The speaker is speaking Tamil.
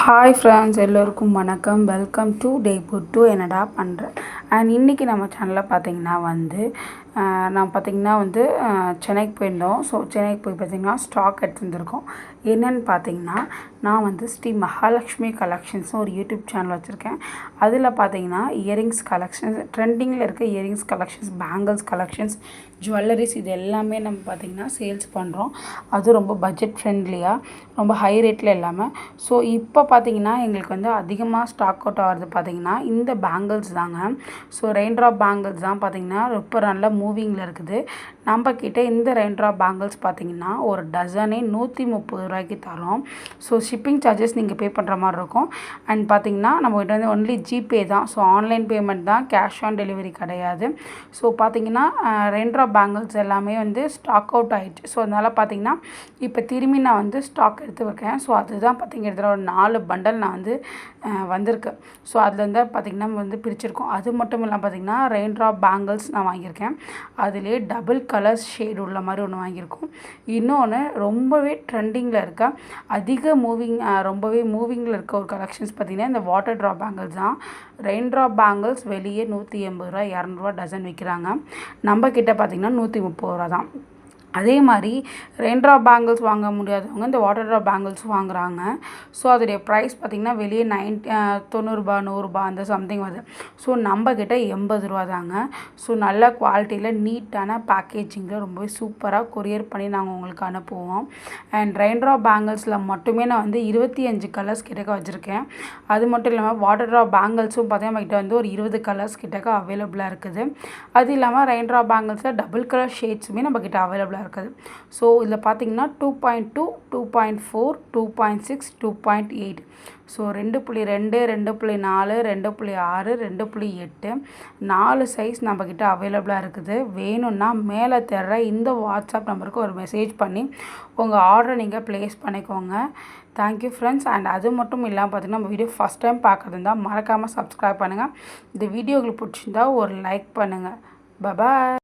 ஹாய் ஃப்ரெண்ட்ஸ், எல்லோருக்கும் வணக்கம். Welcome to day food do என்னடா பண்ணுறேன். அண்ட் இன்றைக்கி நம்ம சேனலில் பார்த்தீங்கன்னா நான் பார்த்திங்கன்னா சென்னைக்கு போயிருந்தோம். ஸோ சென்னைக்கு போய் பார்த்திங்கன்னா ஸ்டாக் எடுத்து வந்திருக்கோம். என்னென்னு பார்த்தீங்கன்னா நான் ஸ்ரீ மகாலட்சுமி கலெக்ஷன்ஸ்னு ஒரு யூடியூப் சேனல் வச்சுருக்கேன். அதில் பார்த்தீங்கன்னா இயரிங்ஸ் கலெக்ஷன்ஸ், ட்ரெண்டிங்கில் இருக்க earrings collections, bangles collections, jewelleries இது எல்லாமே நம்ம பார்த்திங்கன்னா சேல்ஸ் பண்ணுறோம். அதுவும் ரொம்ப பட்ஜெட் ஃப்ரெண்ட்லியாக, ரொம்ப ஹை ரேட்டில் இல்லாமல். ஸோ இப்போ பார்த்திங்கன்னா எங்களுக்கு அதிகமாக ஸ்டாக் அவுட் ஆகிறது பார்த்திங்கன்னா இந்த பேங்கிள்ஸ் தாங்க. ஸோ ரெயின்ட்ராப் பேங்கிள்ஸ் தான் பார்த்திங்கன்னா ரொம்ப நல்ல மூவிங்கில் இருக்குது. நம்மக்கிட்ட இந்த ரெயின்ட்ராப் பேங்கிள்ஸ் பார்த்திங்கன்னா ஒரு டசனே 130 ரூபாய்க்கு தரோம். ஸோ ஷிப்பிங் சார்ஜஸ் நீங்கள் பே பண்ணுற மாதிரி இருக்கும். அண்ட் பார்த்திங்கன்னா நம்மகிட்ட ஒன்லி ஜிபே தான். ஸோ ஆன்லைன் பேமெண்ட் தான், கேஷ் ஆன் டெலிவரி கிடையாது. ஸோ பார்த்திங்கன்னா ரெயின்ட்ராப் பேங்கிள்ஸ் எல்லாமே ஸ்டாக் அவுட் ஆகிடுச்சு. ஸோ அதனால் பார்த்திங்கன்னா இப்போ திரும்பி நான் ஸ்டாக் எடுத்து வைக்கிறேன். ஸோ அதுதான் பார்த்திங்க இடத்துல ஒரு 4 பண்டல் நான் வந்திருக்கு. ஸோ அதுலேருந்து பார்த்திங்கன்னா பிரிச்சிருக்கோம். அது மட்டும் இல்லாமல் பார்த்திங்கன்னா ரெயின்ட்ராப் பேங்கிள்ஸ் நான் வாங்கியிருக்கேன். அதிலே டபுள் கலர்ஸ் ஷேடு உள்ள மாதிரி ஒன்று வாங்கியிருக்கோம். இன்னொன்று ரொம்பவே ட்ரெண்டிங்கில் இருக்க ரொம்பவே மூவிங்கில் இருக்க ஒரு கலெக்ஷன்ஸ் பார்த்திங்கன்னா இந்த வாட்டர் ட்ராப் பேங்கிள்ஸ் தான். ரெயின்ட்ராப் பேங்கிள்ஸ் வெளியே 180 ரூபா 200 டசன் விற்கிறாங்க. நம்மக்கிட்ட பார்த்திங்கன்னா 130 ரூபா தான். அதே மாதிரி ரெயின்ட்ராப் பேங்கிள்ஸ் வாங்க முடியாதவங்க இந்த வாட்டர் ட்ராப் பேங்கிள்ஸும் வாங்குகிறாங்க. ஸோ அதோடைய ப்ரைஸ் பார்த்திங்கன்னா வெளியே 90 ரூபா 100 ரூபா அந்த சம்திங் வருது. ஸோ நம்மக்கிட்ட 80 ரூபா தாங்க. ஸோ நல்ல குவாலிட்டியில் நீட்டான பேக்கேஜிங்கில் ரொம்பவே சூப்பராக கொரியர் பண்ணி நாங்கள் உங்களுக்கு அனுப்புவோம். அண்ட் ரெயின்ட்ராப் பேங்கிள்ஸில் மட்டுமே நான் 25 கலர்ஸ் கிட்டக்க வச்சுருக்கேன். அது மட்டும் இல்லாமல் வாட்டர் ட்ராப் பேங்கிள்ஸும் பார்த்தீங்கன்னா நம்மகிட்ட ஒரு 20 கலர்ஸ் கிட்டக்க அவைலபிளாக இருக்குது. அது இல்லாமல் ரெயின்ட்ராப் பேங்கிள்ஸில் டபுள் கலர் ஷேட்ஸுமே நம்மக்கிட்ட அவைலபிளாக இருக்குது. ஸோ இதில் பார்த்தீங்கன்னா 2.2, 2.4, 2.6, 2.8, ஸோ 2.2, 2.4, 2.6, 2.8 4 சைஸ் நம்மக்கிட்ட அவைலபிளாக இருக்குது. வேணும்னா மேலே தர்ற இந்த வாட்ஸ்அப் நம்பருக்கு ஒரு மெசேஜ் பண்ணி உங்கள் ஆர்டரை நீங்கள் ப்ளேஸ் பண்ணிக்கோங்க. Thank you friends. அண்ட் அது மட்டும் இல்லாமல் பார்த்திங்கன்னா நம்ம வீடியோ ஃபஸ்ட் டைம் பார்க்குறதுந்தா மறக்காமல் சப்ஸ்கிரைப் பண்ணுங்கள். இந்த வீடியோ உங்களுக்கு பிடிச்சிருந்தா ஒரு லைக் பண்ணுங்கள். பாய்.